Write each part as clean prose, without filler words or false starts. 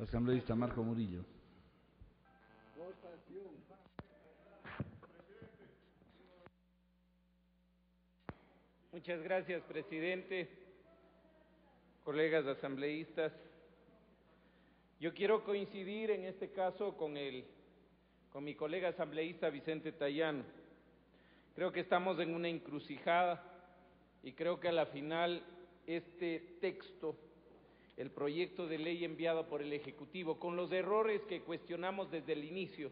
Asambleísta Marco Murillo. Muchas gracias, presidente. Colegas asambleístas, yo quiero coincidir en este caso con mi colega asambleísta Vicente Tayano. Creo que estamos en una encrucijada y creo que a la final este texto, el proyecto de ley enviado por el Ejecutivo, con los errores que cuestionamos desde el inicio,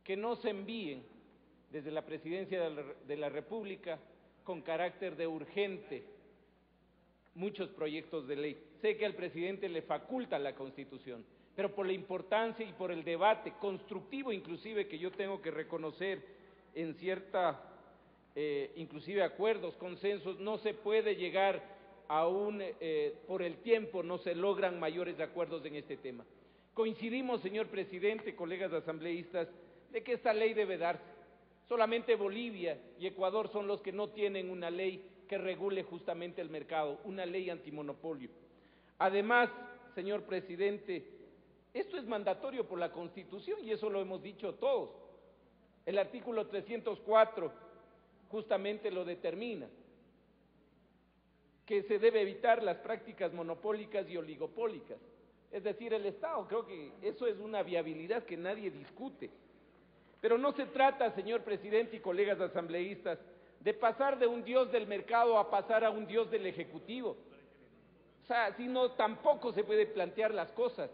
que no se envíen desde la Presidencia de la República con carácter de urgente muchos proyectos de ley. Sé que al presidente le faculta la Constitución, pero por la importancia y por el debate constructivo inclusive que yo tengo que reconocer en cierta, inclusive acuerdos, consensos, no se puede llegar a por el tiempo no se logran mayores acuerdos en este tema. Coincidimos, señor presidente, colegas asambleístas, de que esta ley debe darse. Solamente Bolivia y Ecuador son los que no tienen una ley que regule justamente el mercado, una ley antimonopolio. Además, señor presidente, esto es mandatorio por la Constitución y eso lo hemos dicho todos. El artículo 304 justamente lo determina, que se debe evitar las prácticas monopólicas y oligopólicas. Es decir, el Estado, creo que eso es una viabilidad que nadie discute. Pero no se trata, señor presidente y colegas asambleístas, de pasar de un Dios del mercado a pasar a un Dios del Ejecutivo. O sea, si no, tampoco se puede plantear las cosas.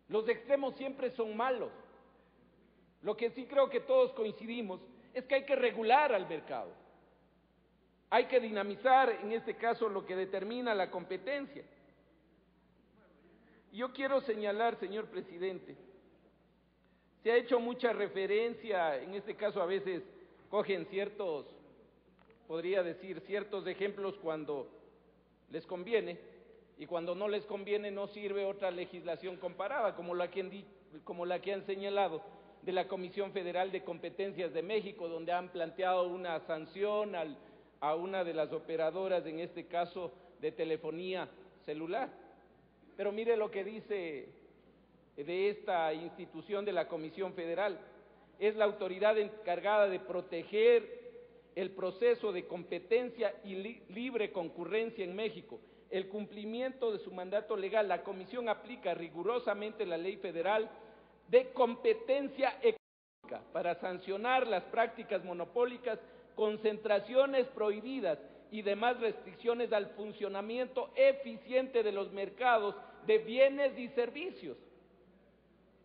Los extremos siempre son malos. Lo que sí creo que todos coincidimos es que hay que regular al mercado. Hay que dinamizar, en este caso, lo que determina la competencia. Yo quiero señalar, señor presidente, se ha hecho mucha referencia, en este caso a veces cogen ciertos, podría decir, ciertos ejemplos cuando les conviene, y cuando no les conviene no sirve otra legislación comparada, como la que han señalado de la Comisión Federal de Competencias de México, donde han planteado una sanción a una de las operadoras, en este caso de telefonía celular. Pero mire lo que dice de esta institución de la Comisión Federal: es la autoridad encargada de proteger el proceso de competencia y libre concurrencia en México. El cumplimiento de su mandato legal, la Comisión aplica rigurosamente la Ley Federal de Competencia Económica para sancionar las prácticas monopólicas, concentraciones prohibidas y demás restricciones al funcionamiento eficiente de los mercados de bienes y servicios.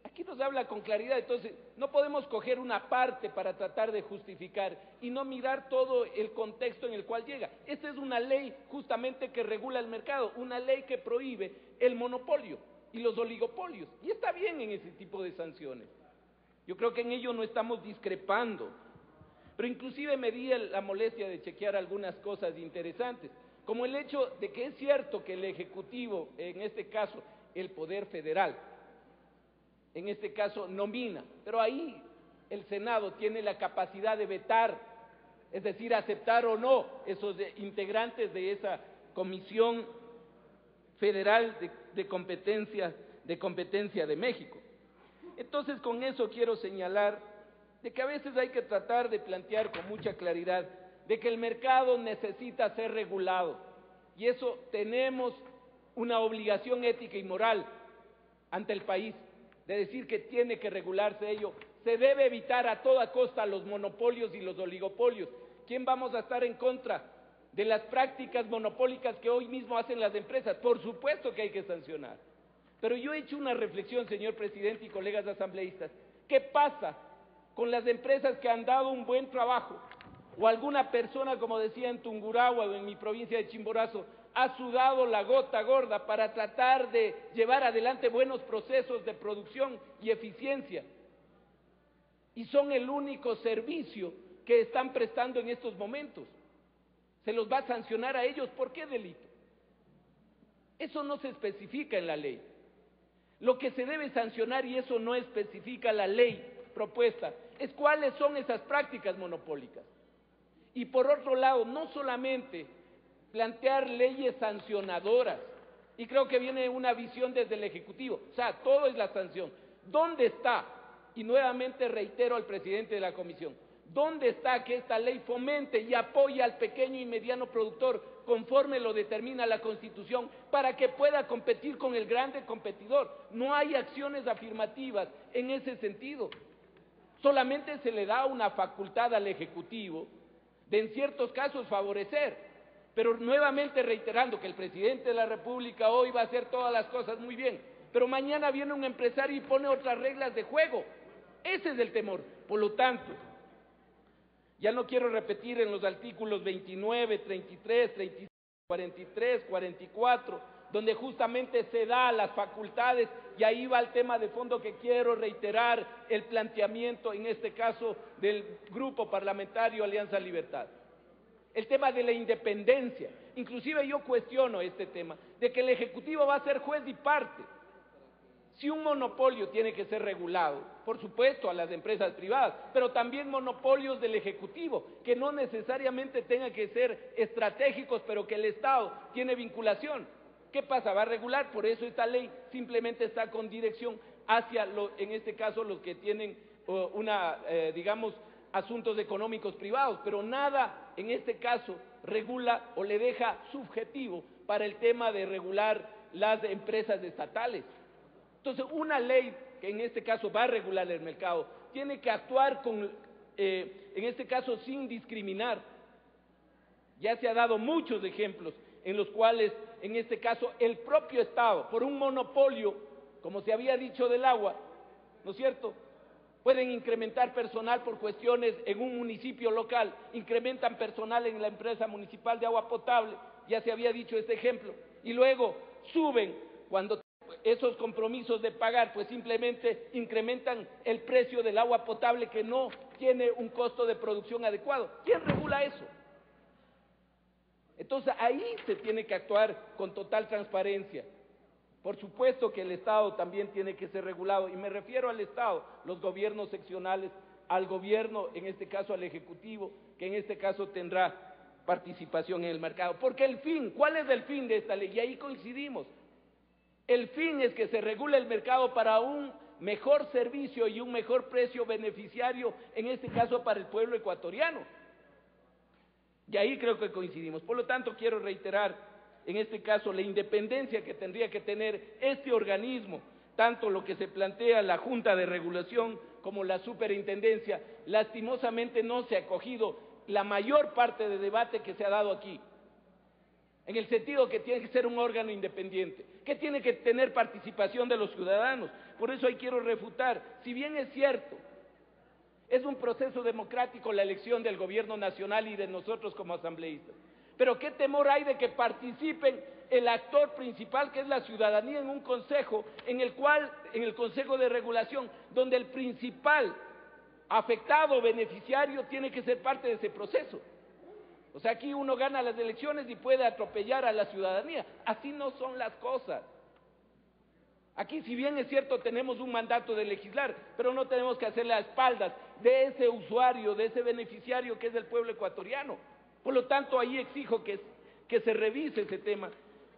Aquí nos habla con claridad, entonces no podemos coger una parte para tratar de justificar y no mirar todo el contexto en el cual llega. Esta es una ley justamente que regula el mercado, una ley que prohíbe el monopolio y los oligopolios, y está bien en ese tipo de sanciones. Yo creo que en ello no estamos discrepando, pero inclusive me di la molestia de chequear algunas cosas interesantes, como el hecho de que es cierto que el Ejecutivo, en este caso el Poder Federal, en este caso nomina, pero ahí el Senado tiene la capacidad de vetar, es decir, aceptar o no esos integrantes de esa Comisión Federal de Competencia de México. Entonces, con eso quiero señalar de que a veces hay que tratar de plantear con mucha claridad de que el mercado necesita ser regulado, y eso tenemos una obligación ética y moral ante el país, de decir que tiene que regularse ello. Se debe evitar a toda costa los monopolios y los oligopolios. ¿Quién vamos a estar en contra de las prácticas monopólicas que hoy mismo hacen las empresas? Por supuesto que hay que sancionar. Pero yo he hecho una reflexión, señor presidente y colegas asambleístas. ¿Qué pasa con las empresas que han dado un buen trabajo? O alguna persona, como decía en Tungurahua o en mi provincia de Chimborazo, ha sudado la gota gorda para tratar de llevar adelante buenos procesos de producción y eficiencia, y son el único servicio que están prestando en estos momentos. ¿Se los va a sancionar a ellos? ¿Por qué delito? Eso no se especifica en la ley. Lo que se debe sancionar, y eso no especifica la ley propuesta, es cuáles son esas prácticas monopólicas. Y por otro lado, no solamente plantear leyes sancionadoras, Y creo que viene una visión desde el Ejecutivo, o sea, todo es la sanción. ¿Dónde está? Y nuevamente reitero al presidente de la comisión, ¿dónde está que esta ley fomente y apoye al pequeño y mediano productor conforme lo determina la Constitución para que pueda competir con el grande competidor? No hay acciones afirmativas en ese sentido. Solamente se le da una facultad al Ejecutivo de en ciertos casos favorecer, pero nuevamente reiterando que el presidente de la República hoy va a hacer todas las cosas muy bien, pero mañana viene un empresario y pone otras reglas de juego. Ese es el temor. Por lo tanto, ya no quiero repetir en los artículos 29, 33, 35, 43, 44, donde justamente se da las facultades, y ahí va el tema de fondo que quiero reiterar, el planteamiento, en este caso, del Grupo Parlamentario Alianza Libertad. El tema de la independencia. Inclusive yo cuestiono este tema, de que el Ejecutivo va a ser juez y parte. Si un monopolio tiene que ser regulado, por supuesto a las empresas privadas, pero también monopolios del Ejecutivo, que no necesariamente tengan que ser estratégicos, pero que el Estado tiene vinculación. ¿Qué pasa? Va a regular, por eso esta ley simplemente está con dirección hacia, en este caso, los que tienen digamos, asuntos económicos privados, pero nada, en este caso, regula o le deja subjetivo para el tema de regular las empresas estatales. Entonces, una ley que en este caso va a regular el mercado, tiene que actuar en este caso sin discriminar. Ya se ha dado muchos ejemplos en los cuales, en este caso, el propio Estado, por un monopolio, como se había dicho del agua, ¿no es cierto?, pueden incrementar personal por cuestiones en un municipio local, incrementan personal en la empresa municipal de agua potable, ya se había dicho este ejemplo, y luego suben cuando esos compromisos de pagar, pues simplemente incrementan el precio del agua potable que no tiene un costo de producción adecuado. ¿Quién regula eso? Entonces ahí se tiene que actuar con total transparencia. Por supuesto que el Estado también tiene que ser regulado, y me refiero al Estado, los gobiernos seccionales, al gobierno, en este caso al Ejecutivo, que en este caso tendrá participación en el mercado. Porque el fin, ¿cuál es el fin de esta ley? Y ahí coincidimos. El fin es que se regule el mercado para un mejor servicio y un mejor precio beneficiario, en este caso para el pueblo ecuatoriano. Y ahí creo que coincidimos. Por lo tanto, quiero reiterar, en este caso, la independencia que tendría que tener este organismo, tanto lo que se plantea la Junta de Regulación como la Superintendencia. Lastimosamente no se ha acogido la mayor parte de debate que se ha dado aquí, en el sentido que tiene que ser un órgano independiente, que tiene que tener participación de los ciudadanos. Por eso ahí quiero refutar, si bien es cierto, es un proceso democrático la elección del gobierno nacional y de nosotros como asambleístas, pero qué temor hay de que participen el actor principal, que es la ciudadanía, en un consejo, en el Consejo de Regulación, donde el principal afectado, beneficiario, tiene que ser parte de ese proceso. O sea, aquí uno gana las elecciones y puede atropellar a la ciudadanía. Así no son las cosas. Aquí, si bien es cierto, tenemos un mandato de legislar, pero no tenemos que hacerle a espaldas de ese usuario, de ese beneficiario que es el pueblo ecuatoriano. Por lo tanto, ahí exijo que se revise ese tema.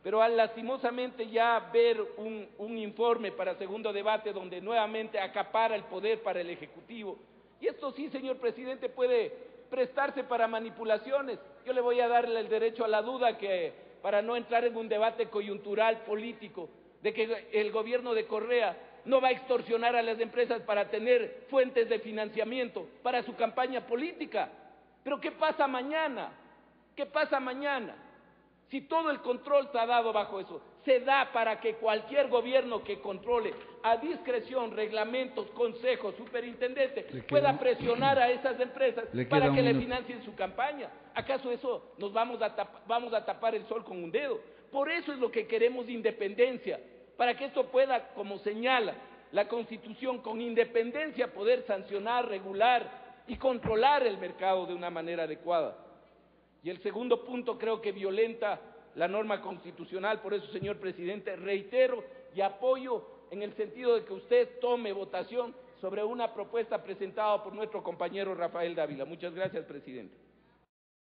Pero al lastimosamente ya ver un informe para segundo debate donde nuevamente acapara el poder para el Ejecutivo, y esto sí, señor presidente, puede prestarse para manipulaciones. Yo le voy a darle el derecho a la duda, que para no entrar en un debate coyuntural político, de que el gobierno de Correa no va a extorsionar a las empresas para tener fuentes de financiamiento para su campaña política. Pero ¿qué pasa mañana? ¿Qué pasa mañana? Si todo el control está dado bajo eso, se da para que cualquier gobierno que controle a discreción, reglamentos, consejos, superintendente, pueda presionar a esas empresas para que le financien su campaña. ¿Acaso eso nos vamos a tapar el sol con un dedo? Por eso es lo que queremos, independencia, para que esto pueda, como señala la Constitución, con independencia poder sancionar, regular y controlar el mercado de una manera adecuada. Y el segundo punto creo que violenta la norma constitucional. Por eso, señor presidente, reitero y apoyo en el sentido de que usted tome votación sobre una propuesta presentada por nuestro compañero Rafael Dávila. Muchas gracias, presidente.